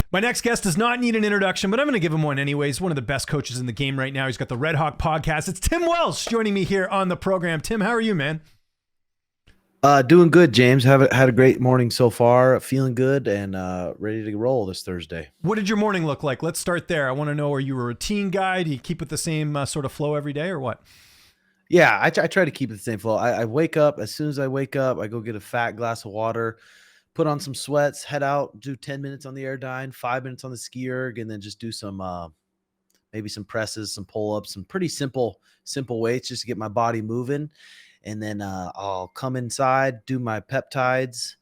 My next guest does not need an introduction, but I'm going to give him one anyways. One of the best coaches in the game right now. He's got the Red Hawk podcast. It's Tim Welch joining me here on the program. Tim, how are you, man? Doing good, James. Had a great morning so far. Feeling good and ready to roll this Thursday. What did your morning look like? Let's start there. I want to know, are you a routine guy? Do you keep with the same sort of flow every day or what? Yeah, I try to keep it the same flow. I wake up. As soon as I wake up, I go get a fat glass of water, put on some sweats, head out, do 10 minutes on the Airdyne, 5 minutes on the ski erg, and then just do some maybe some presses, some pull-ups, some pretty simple weights just to get my body moving. And then I'll come inside, do my peptides,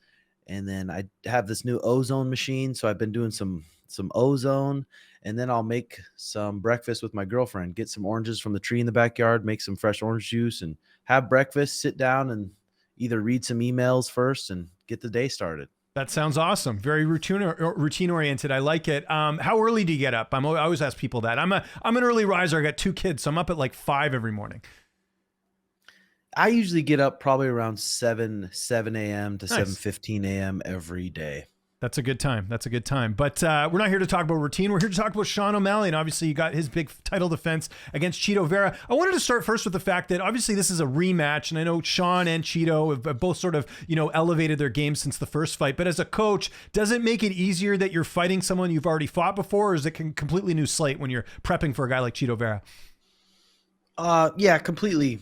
and then I have this new ozone machine. So I've been doing some ozone, and then I'll make some breakfast with my girlfriend, get some oranges from the tree in the backyard, make some fresh orange juice, and have breakfast, sit down, and either read some emails first and get the day started. That sounds awesome. Very routine oriented. I like it. How early do you get up? I always ask people that. I'm an early riser. I got 2 kids, so I'm up at like 5 every morning. I usually get up probably around 7 a.m. to Nice. 7:15 a.m. every day. That's a good time. But we're not here to talk about routine. We're here to talk about Sean O'Malley. And obviously you got his big title defense against Chito Vera. I wanted to start first with the fact that obviously this is a rematch. And I know Sean and Chito have both sort of, elevated their game since the first fight. But as a coach, does it make it easier that you're fighting someone you've already fought before? Or is it a completely new slate when you're prepping for a guy like Chito Vera? Yeah, completely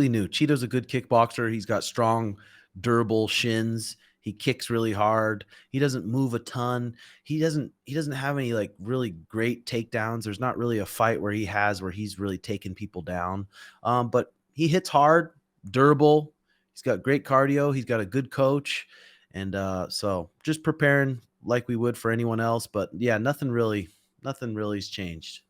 new. Chito's a good kickboxer. He's got strong, durable shins. He kicks really hard. He doesn't move a ton. He doesn't have any like really great takedowns. There's not really a fight where he's really taken people down. But he hits hard, durable. He's got great cardio. He's got a good coach. And so just preparing like we would for anyone else. But yeah, nothing really has changed.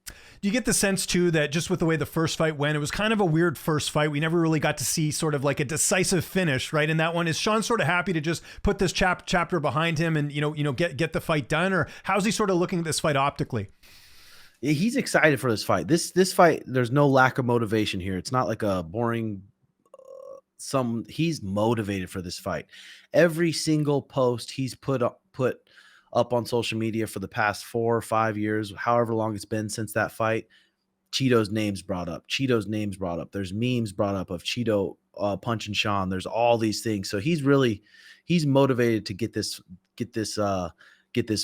Do you get the sense too that just with the way the first fight went, it was kind of a weird first fight. We never really got to see sort of like a decisive finish, right? In that one, is Sean sort of happy to just put this chapter behind him and get the fight done, or how's he sort of looking at this fight optically? He's excited for this fight. This fight, there's no lack of motivation here. It's not like a boring he's motivated for this fight. Every single post he's put up on social media for the past 4 or 5 years, however long it's been since that fight, Chito's name's brought up. There's memes brought up of Chito punching Sean. There's all these things. So he's motivated to get this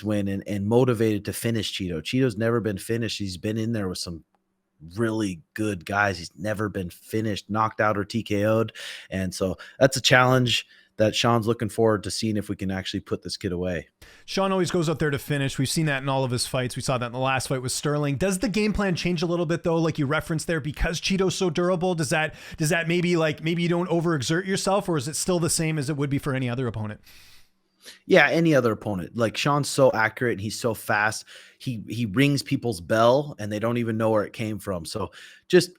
win and motivated to finish Chito. Chito's never been finished. He's been in there with some really good guys. He's never been finished, knocked out, or TKO'd. And so that's a challenge that Sean's looking forward to seeing if we can actually put this kid away. Sean always goes out there to finish. We've seen that in all of his fights. We saw that in the last fight with Sterling. Does the game plan change a little bit though? Like you referenced there, because Chito's so durable, does that maybe you don't overexert yourself, or is it still the same as it would be for any other opponent? Yeah, any other opponent. Like Sean's so accurate and he's so fast. He rings people's bell and they don't even know where it came from. So just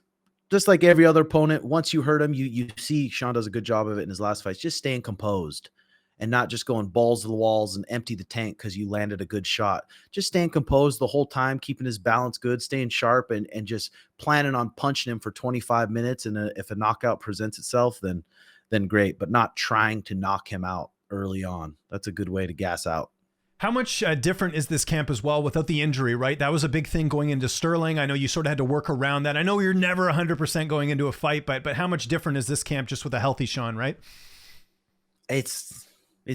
like every other opponent, once you hurt him, you see Sean does a good job of it in his last fights, just staying composed and not just going balls to the walls and empty the tank because you landed a good shot. Just staying composed the whole time, keeping his balance good, staying sharp, and just planning on punching him for 25 minutes. And if a knockout presents itself, then great, but not trying to knock him out early on. That's a good way to gas out. How much different is this camp as well without the injury, right? That was a big thing going into Sterling. I know you sort of had to work around that. I know you're never 100% going into a fight, but how much different is this camp just with a healthy Sean, right? It's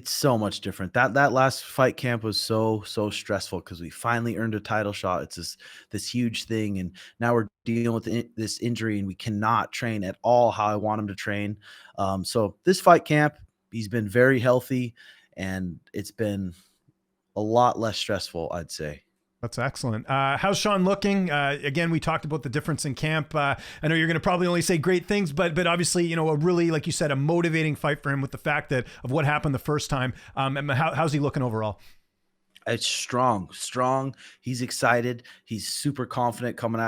so much different. That last fight camp was so stressful because we finally earned a title shot. It's this huge thing, and now we're dealing with this injury, and we cannot train at all how I want him to train. So this fight camp, he's been very healthy, and it's been a lot less stressful, I'd say. That's excellent. How's Sean looking? Again, we talked about the difference in camp. I know you're going to probably only say great things, but obviously, a really, like you said, a motivating fight for him with the fact of what happened the first time. How's he looking overall? It's strong. He's excited. He's super confident coming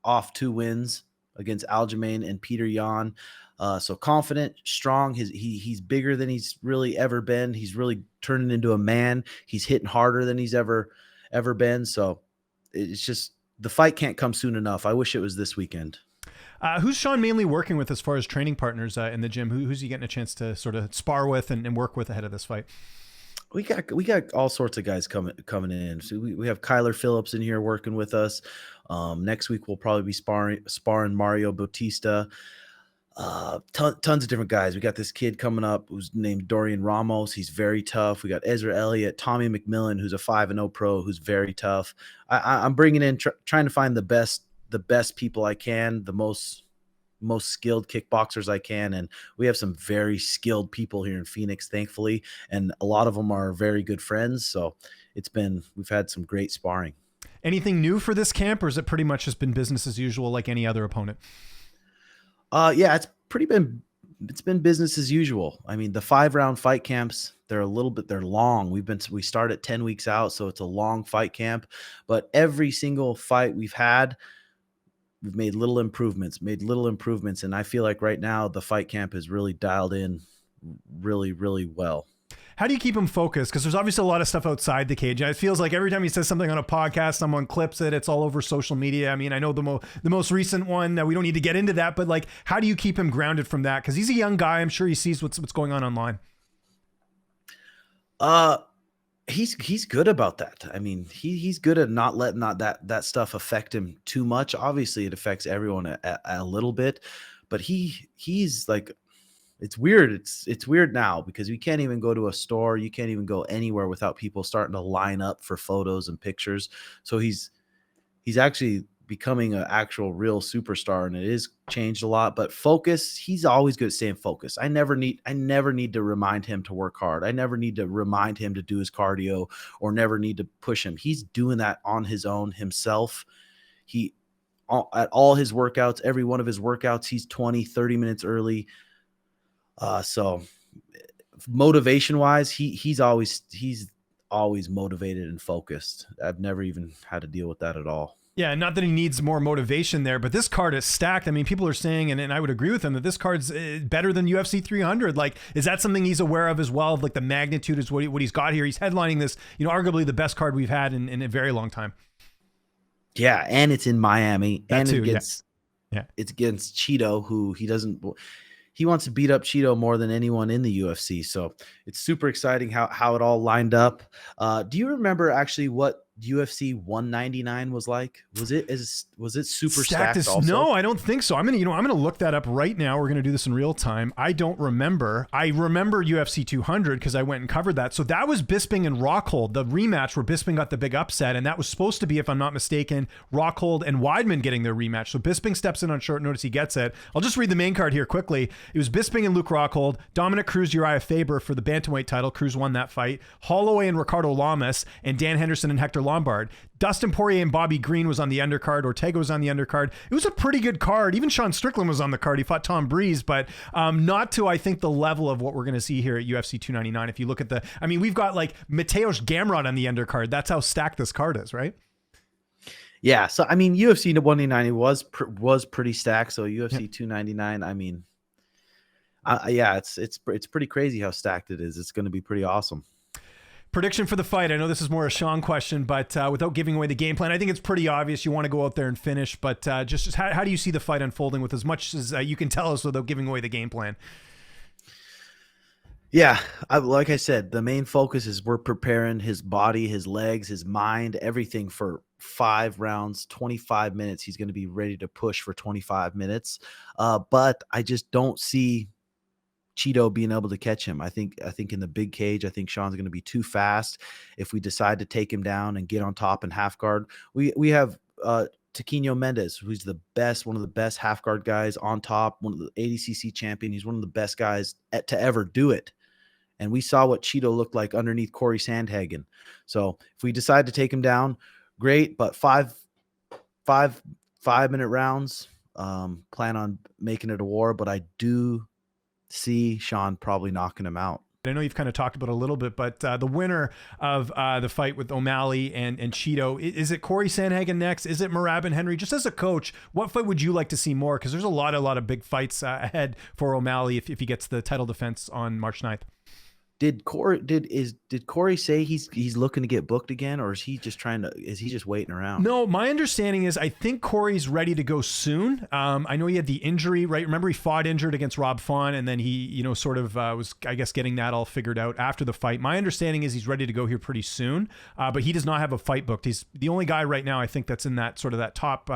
off 2 wins against Aljamain and Peter Yan. So confident, strong. He's bigger than he's really ever been. He's really turning into a man. He's hitting harder than he's ever been. So it's just, the fight can't come soon enough. I wish it was this weekend. Who's Sean mainly working with as far as training partners in the gym? Who's he getting a chance to sort of spar with and work with ahead of this fight? We got all sorts of guys coming in. So we have Kyler Phillips in here working with us. Next week we'll probably be sparring Mario Bautista. Tons of different guys. We got this kid coming up who's named Dorian Ramos. He's very tough. We got Ezra Elliott, Tommy McMillan, who's a 5-0 pro, who's very tough. I'm bringing in trying to find the best people I can, the most skilled kickboxers I can, and we have some very skilled people here in Phoenix, thankfully, and a lot of them are very good friends. So we've had some great sparring. Anything new for this camp, or has it pretty much just been business as usual like any other opponent? Yeah, it's been business as usual. I mean, the 5-round fight camps, they're long. We start at 10 weeks out, so it's a long fight camp, but every single fight we've had, we've made little improvements, and I feel like right now the fight camp is really dialed in really, really well. How do you keep him focused? Because there's obviously a lot of stuff outside the cage. It feels like every time he says something on a podcast, someone clips it. It's all over social media. I mean, I know the most recent one, we don't need to get into that, but like, how do you keep him grounded from that? Because he's a young guy. I'm sure he sees what's going on online. He's good about that. I mean, he's good at not letting that stuff affect him too much. Obviously, it affects everyone a little bit, but he's like, it's weird. It's weird now because we can't even go to a store. You can't even go anywhere without people starting to line up for photos and pictures. So he's actually becoming an actual real superstar, and it is changed a lot. But focus, he's always good at staying focused. I never need to remind him to work hard. I never need to remind him to do his cardio or never need to push him. He's doing that on his own himself. At all his workouts, every one of his workouts, he's 20-30 minutes early. So motivation wise, he's always motivated and focused. I've never even had to deal with that at all. Yeah, not that he needs more motivation there, but this card is stacked. I mean, people are saying, and I would agree with them, that this card's better than UFC 300. Like, is that something he's aware of as well? Of like the magnitude is what he's got here. He's headlining this, arguably the best card we've had in a very long time. Yeah, and it's in Miami, That and too, it's against Chito, who he wants to beat up Chito more than anyone in the UFC. So it's super exciting how it all lined up. Do you remember actually what UFC 199 was like? Was it super stacked also? No, I don't think so. I'm gonna look that up right now. We're gonna do this in real time. I don't remember. I remember UFC 200 because I went and covered that. So that was Bisping and Rockhold, the rematch where Bisping got the big upset, and that was supposed to be, if I'm not mistaken, Rockhold and Weidman getting their rematch. So Bisping steps in on short notice. He gets it. I'll just read the main card here quickly. It was Bisping and Luke Rockhold, Dominic Cruz, Uriah Faber for the bantamweight title. Cruz won that fight. Holloway and Ricardo Lamas, and Dan Henderson and Hector Lombard. Dustin Poirier and Bobby Green was on the undercard. Ortega was on the undercard. It was a pretty good card. Even Sean Strickland was on the card. He fought Tom Breeze, but not to, I think, the level of what we're going to see here at UFC 299. If you look at we've got like Mateusz Gamrot on the undercard. That's how stacked this card is, right? Yeah. So, I mean, UFC 190 was pretty stacked. So UFC 299, I mean, it's pretty crazy how stacked it is. It's going to be pretty awesome. Prediction for the fight. I know this is more a Sean question, but without giving away the game plan, I think it's pretty obvious you want to go out there and finish, but just how do you see the fight unfolding with as much as you can tell us without giving away the game plan? Yeah, like I said, the main focus is we're preparing his body, his legs, his mind, everything for 5 rounds, 25 minutes. He's going to be ready to push for 25 minutes. But I just don't see Chito being able to catch him. I think in the big cage, I think Sean's going to be too fast. If we decide to take him down and get on top and half guard, we have Taquinho Mendes, who's one of the best half guard guys on top, one of the ADCC champion. He's one of the best guys to ever do it. And we saw what Chito looked like underneath Corey Sandhagen. So if we decide to take him down, great. But five minute rounds, plan on making it a war. But I do see Sean probably knocking him out. I know you've kind of talked about it a little bit, but the winner of the fight with O'Malley and Chito, is it Corey Sandhagen next? Is it Merab and Henry? Just as a coach, what fight would you like to see more? Because there's a lot of big fights ahead for O'Malley if he gets the title defense on March 9th. Did Corey say he's looking to get booked again, or is he just waiting around? No, my understanding is I think Corey's ready to go soon. I know he had the injury, right? Remember he fought injured against Rob Font, and then he, sort of was, I guess, getting that all figured out after the fight. My understanding is he's ready to go here pretty soon, but he does not have a fight booked. He's the only guy right now, I think, that's in that sort of that top,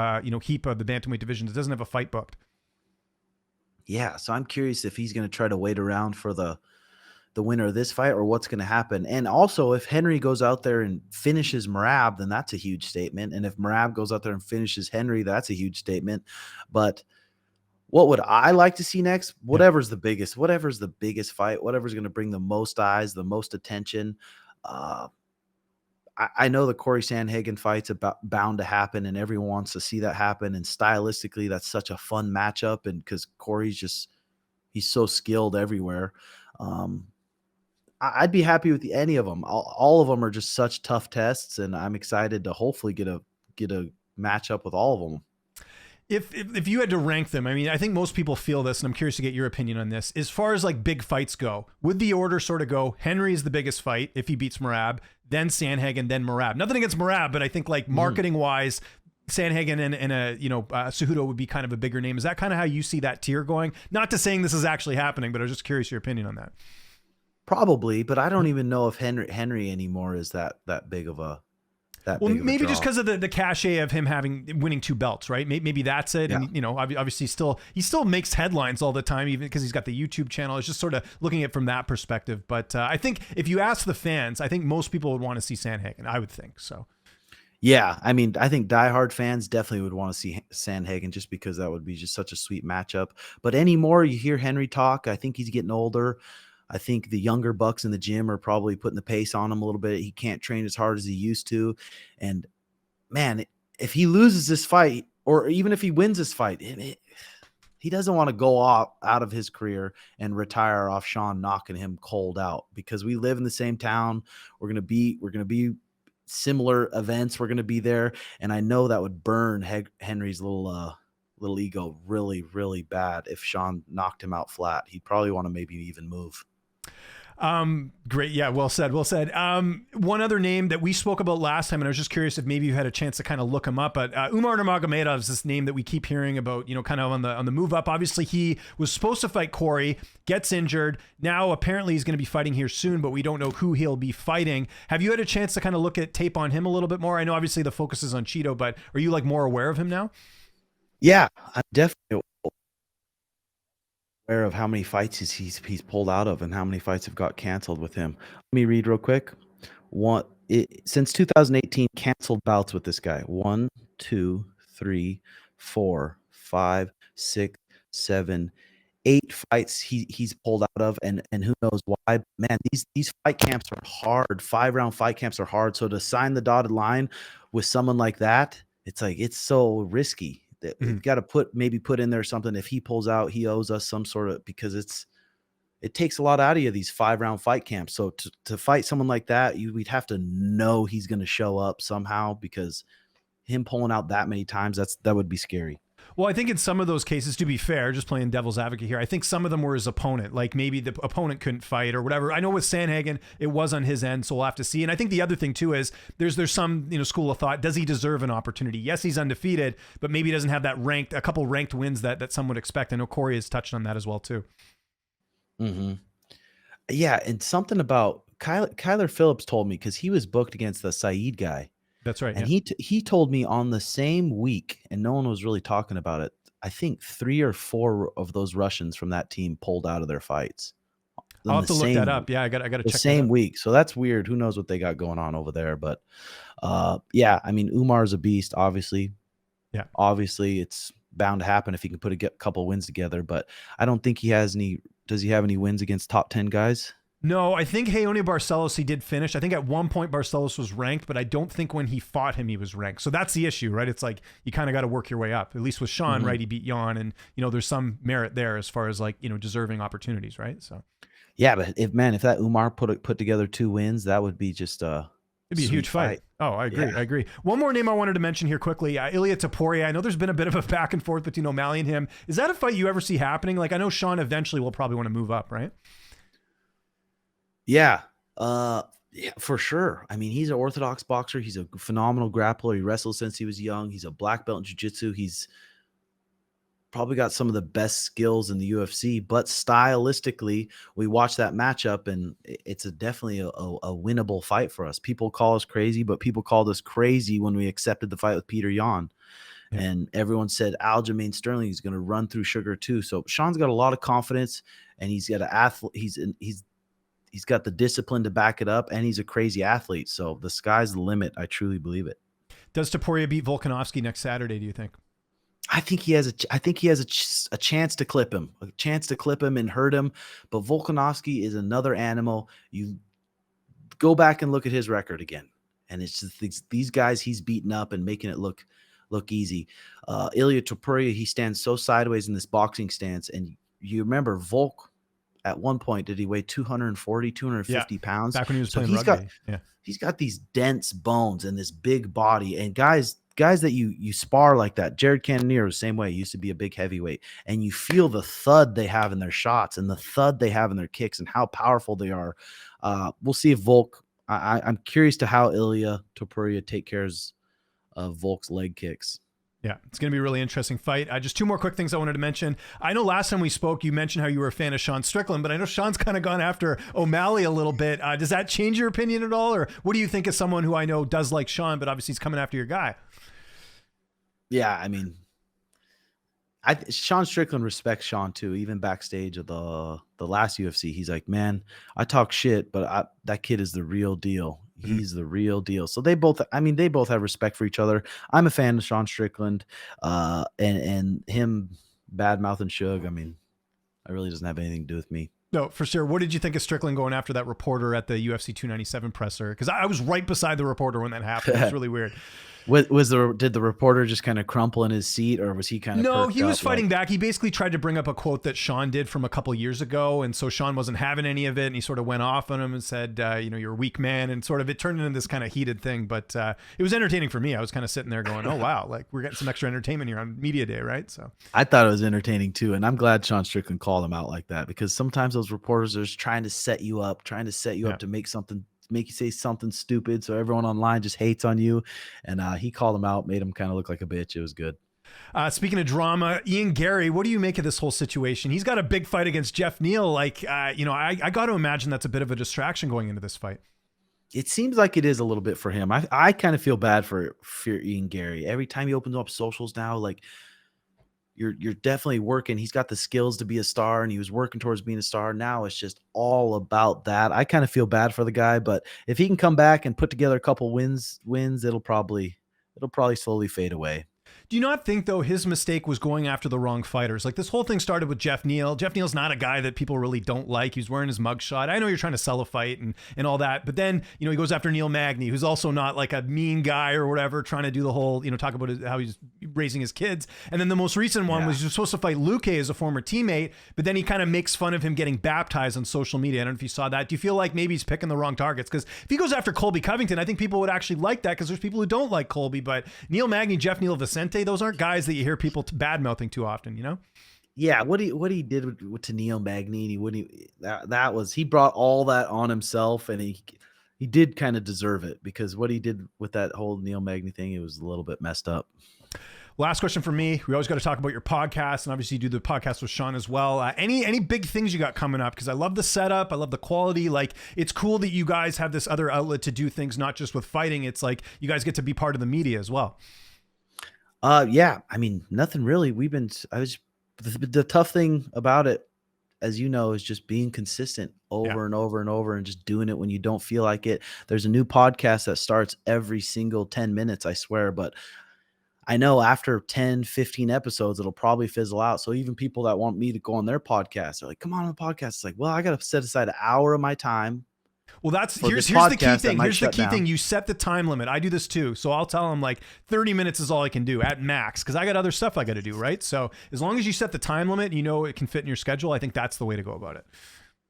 heap of the bantamweight division that doesn't have a fight booked. Yeah, so I'm curious if he's going to try to wait around for the winner of this fight or what's going to happen. And also, if Henry goes out there and finishes Merab, then that's a huge statement. And if Merab goes out there and finishes Henry, that's a huge statement. But what would I like to see next? Whatever's the biggest fight, whatever's going to bring the most eyes, the most attention. I know the Corey Sandhagen fight's bound to happen, and everyone wants to see that happen. And stylistically, that's such a fun matchup. And because Corey's he's so skilled everywhere. I'd be happy with any of them. All of them are just such tough tests, and I'm excited to hopefully get a matchup with all of them. If you had to rank them, I mean, I think most people feel this, and I'm curious to get your opinion on this. As far as like big fights go, would the order sort of go, Henry is the biggest fight if he beats Merab, then Sandhagen, then Merab? Nothing against Merab, but I think like marketing wise, Sandhagen and Cejudo would be kind of a bigger name. Is that kind of how you see that tier going? Not to saying this is actually happening, but I was just curious your opinion on that. Probably, but I don't even know if Henry anymore is that big of a maybe just because of the cachet of him winning 2 belts, right? Maybe that's it. Yeah. And obviously he still makes headlines all the time, even because he's got the YouTube channel. It's just sort of looking at it from that perspective. But I think if you ask the fans, I think most people would want to see Sandhagen. I would think so. Yeah, I mean, I think diehard fans definitely would want to see Sandhagen just because that would be just such a sweet matchup. But anymore, you hear Henry talk. I think he's getting older. I think the younger bucks in the gym are probably putting the pace on him a little bit. He can't train as hard as he used to. And man, if he loses this fight, or even if he wins this fight, he doesn't want to go out of his career and retire off Sean knocking him cold out, because we live in the same town. We're going to be similar events. We're going to be there. And I know that would burn Henry's little ego really, really bad. If Sean knocked him out flat, he'd probably want to maybe even move. Great. Yeah. Well said. One other name that we spoke about last time, and I was just curious if maybe you had a chance to kind of look him up, but Umar Nurmagomedov is this name that we keep hearing about, kind of on the move up. Obviously he was supposed to fight Corey, gets injured. Now apparently he's going to be fighting here soon, but we don't know who he'll be fighting. Have you had a chance to kind of look at tape on him a little bit more? I know obviously the focus is on Chito, but are you like more aware of him now? Yeah, I'm definitely aware of how many fights he's pulled out of and how many fights have got canceled with him. Let me read real quick. Since 2018, canceled bouts with this guy. 1, 2, 3, 4, 5, 6, 7, 8 fights he's pulled out of, and who knows why. Man, these fight camps are hard. 5-round fight camps are hard. So to sign the dotted line with someone like that, it's so risky. We've got to put in there something. If he pulls out, he owes us some sort of, because it takes a lot out of you, these 5-round fight camps. So to fight someone like that, we'd have to know he's going to show up somehow, because him pulling out that many times, that would be scary. Well, I think in some of those cases, to be fair, just playing devil's advocate here, I think some of them were his opponent. Like maybe the opponent couldn't fight or whatever. I know with Sandhagen, it was on his end, so we'll have to see. And I think the other thing too is there's some school of thought. Does he deserve an opportunity? Yes, he's undefeated, but maybe he doesn't have that a couple ranked wins that some would expect. I know Corey has touched on that as well too. Mm-hmm. Yeah, and something about Kyler Phillips told me, because he was booked against the Saeed guy. That's right. And he told me on the same week, and no one was really talking about it, I think 3 or 4 of those Russians from that team pulled out of their fights. I'll have to look that up. Yeah, I got to check the same week. So that's weird. Who knows what they got going on over there? But yeah, I mean, Umar's a beast, obviously. Yeah. Obviously, it's bound to happen if he can put a couple wins together. But I don't think he has any. Does he have any wins against top 10 guys? No, I think Raoni Barcelos, he did finish. I think at one point Barcelos was ranked, but I don't think when he fought him, he was ranked. So that's the issue, right? It's like you kind of got to work your way up. At least with Sean, right? He beat Jan, and there's some merit there as far as like, deserving opportunities, right? So yeah, but if that Umar put together 2 wins, that would be just it'd be a huge fight. Oh, I agree. Yeah. I agree. One more name I wanted to mention here quickly, Ilia Topuria. I know there's been a bit of a back and forth between O'Malley and him. Is that a fight you ever see happening? Like I know Sean eventually will probably want to move up, right? Yeah. Yeah, for sure. I mean, he's an orthodox boxer. He's a phenomenal grappler. He wrestled since he was young. He's a black belt in jiu-jitsu. He's probably got some of the best skills in the UFC, but stylistically, we watch that matchup and it's definitely a winnable fight for us. People call us crazy, but people called us crazy when we accepted the fight with Peter Yan. Yeah. And everyone said Aljamain Sterling is going to run through Sugar too. So Sean's got a lot of confidence, and he's got an athlete. He's got the discipline to back it up, and he's a crazy athlete. So the sky's the limit. I truly believe it. Does Topuria beat Volkanovski next Saturday, do you think? I think he has a chance to clip him, and hurt him. But Volkanovski is another animal. You go back and look at his record again, and it's just these guys he's beating up and making it look easy. Ilia Topuria, he stands so sideways in this boxing stance, and you remember Volk at one point, did he weigh 240, 250 pounds? Back when he was playing rugby. He's got these dense bones and this big body, and guys that you spar like that. Jared Cannonier was the same way. He used to be a big heavyweight, and you feel the thud they have in their shots and the thud they have in their kicks and how powerful they are. We'll see if Volk. I'm curious to how Ilia Topuria take care of Volk's leg kicks. Yeah, it's going to be a really interesting fight. Just two more quick things I wanted to mention. I know last time we spoke, you mentioned how you were a fan of Sean Strickland, but I know Sean's kind of gone after O'Malley a little bit. Does that change your opinion at all? Or what do you think as someone who I know does like Sean, but obviously he's coming after your guy? Yeah, I mean, Sean Strickland respects Sean too. Even backstage of the last UFC, he's like, man, I talk shit, but that kid is the real deal. He's the real deal. So they both have respect for each other. I'm a fan of Sean Strickland, and him bad mouthing Suge. I mean, it really doesn't have anything to do with me. No, for sure. What did you think of Strickland going after that reporter at the UFC 297 presser? Because I was right beside the reporter when that happened. It was really weird. Did the reporter just kind of crumple in his seat, or was he kind of No, he was fighting back. He basically tried to bring up a quote that Sean did from a couple years ago, and so Sean wasn't having any of it, and he sort of went off on him and said, you're a weak man, and sort of it turned into this kind of heated thing, but it was entertaining for me. I was kind of sitting there going, oh, wow, like we're getting some extra entertainment here on Media Day, right? So I thought it was entertaining too, and I'm glad Sean Strickland called him out like that, because sometimes those reporters are just trying to set you up to make you say something stupid, so everyone online just hates on you. And he called him out, made him kind of look like a bitch. It was good. Speaking of drama, Garry, what do you make of this whole situation? He's got a big fight against Jeff Neal. Like, I got to imagine that's a bit of a distraction going into this fight. It seems like it is a little bit for him. I kind of feel bad for Garry. Every time he opens up socials now, like, you're definitely working. He's got the skills to be a star, and he was working towards being a star. Now it's just all about that. I kind of feel bad for the guy, but if he can come back and put together a couple wins, it'll probably slowly fade away. Do you not think, though, his mistake was going after the wrong fighters? Like, this whole thing started with Jeff Neal. Jeff Neal's not a guy that people really don't like. He's wearing his mugshot. I know you're trying to sell a fight and all that, but then, he goes after Neil Magny, who's also not like a mean guy or whatever, trying to do the whole, talk about how he's raising his kids. And then the most recent one was he was supposed to fight Luque as a former teammate, but then he kind of makes fun of him getting baptized on social media. I don't know if you saw that. Do you feel like maybe he's picking the wrong targets? Because if he goes after Colby Covington, I think people would actually like that, because there's people who don't like Colby, but Neil Magny, Jeff Neal, Vicente, those aren't guys that you hear people bad mouthing too often, Yeah, what he did to Neil Magny, he brought all that on himself, and he did kind of deserve it, because what he did with that whole Neil Magny thing, it was a little bit messed up. Last question for me. We always got to talk about your podcast, and obviously you do the podcast with Sean as well. Any big things you got coming up? Because I love the setup. I love the quality. Like, it's cool that you guys have this other outlet to do things, not just with fighting. It's like you guys get to be part of the media as well. Yeah, I mean, nothing really. The tough thing about it, as you know, is just being consistent over and over and over, and just doing it when you don't feel like it. There's a new podcast that starts every single 10 minutes, I swear, but I know after 10, 15 episodes, it'll probably fizzle out. So even people that want me to go on their podcast, they're like, come on the podcast. It's like, well, I got to set aside an hour of my time. Well, here's the key thing. Here's the key thing. You set the time limit. I do this too. So I'll tell them like 30 minutes is all I can do at max, because I got other stuff I got to do, right? So as long as you set the time limit, it can fit in your schedule. I think that's the way to go about it.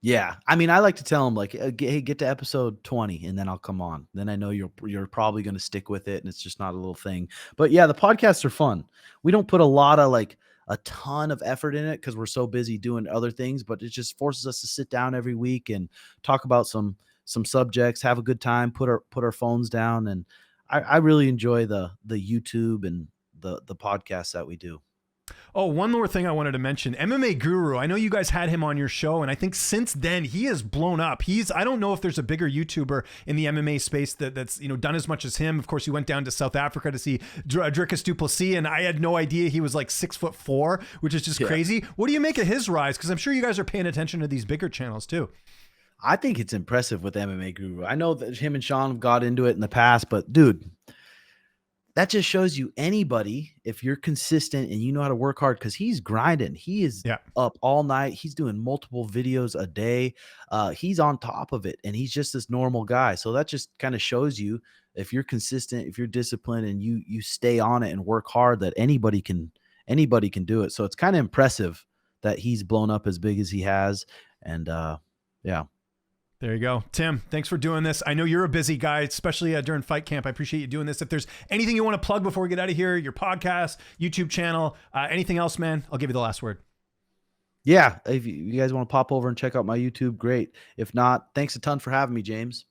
Yeah. I mean, I like to tell them like, hey, get to episode 20 and then I'll come on. Then I know you're probably going to stick with it, and it's just not a little thing. But yeah, the podcasts are fun. We don't put a lot of like a ton of effort in it because we're so busy doing other things, but it just forces us to sit down every week and talk about some subjects, have a good time, put our phones down. And I really enjoy the YouTube and the podcasts that we do. Oh, one more thing I wanted to mention. MMA Guru, I know you guys had him on your show, and I think since then he has blown up. I don't know if there's a bigger YouTuber in the MMA space that's done as much as him. Of course, he went down to South Africa to see Dricus du Plessis, and I had no idea he was like 6'4", which is just crazy. What do you make of his rise? Because I'm sure you guys are paying attention to these bigger channels too. I think it's impressive with MMA Guru. I know that him and Sean have got into it in the past, but dude, that just shows you anybody, if you're consistent and you know how to work hard, because he's grinding. He is up all night. He's doing multiple videos a day. He's on top of it, and he's just this normal guy. So that just kind of shows you, if you're consistent, if you're disciplined, and you stay on it and work hard, that anybody can do it. So it's kind of impressive that he's blown up as big as he has. And yeah. There you go. Tim, thanks for doing this. I know you're a busy guy, especially during fight camp. I appreciate you doing this. If there's anything you want to plug before we get out of here, your podcast, YouTube channel, anything else, man, I'll give you the last word. Yeah. If you guys want to pop over and check out my YouTube, great. If not, thanks a ton for having me, James.